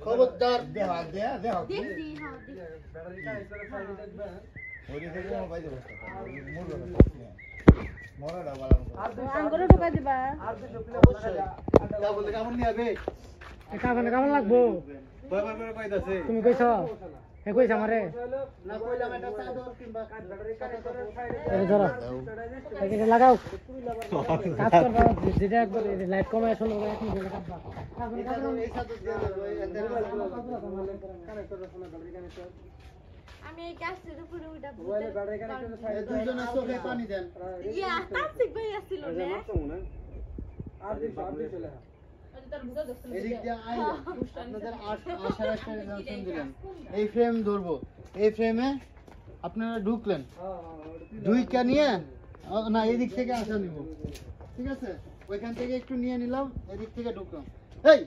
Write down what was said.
খবরদার দেহ দেহ দেখছি হ্যাঁ ব্যাটারিটা একবারে ফাইলে দেখবে ওই থেকে মোবাইল দেবো মরাটা বলা আঙ্গুরে ঢুকাই দিবা আর দুটো প্লে অবশ্যই তা বলতে কেমন নিয়ে যাবে কেমন লাগবো কয়বার করে পাইতাছে তুমি কইছো হে কইছ আমারে না কইলাম এটা চাদর কিংবা ব্যাটারি কানেক্টর ফাইলে এই ধরো এটা লাগাও কাজ করবা যেটা একবার লাইট কমায় শুনো এক মিনিট কাটবা এই চাদর দিয়ে দেবো এদের কানেক্টর শোনা ব্যাটারি কানেক্টর আমি এই গাছের উপরে উঠা মোবাইলে ব্যাটারি কানেক্টর ফাইলে দুইজনের চোখে পানি দেন ইয়া তান্ত্রিক ভাই আসছিল না আর দিন চলে এদিক দিয়ে আইলেন আপনাদের আশার একটা জানশন দিলেন এই ফ্রেম ধরবো এই ফ্রেমে আপনারা ঢুকলেন ঢুইকা নিয়ে না এদিক থেকে আসা নিব ঠিক আছে ওইখান থেকে একটু নিয়ে নিলাম এদিক থেকে ঢুকলাম এই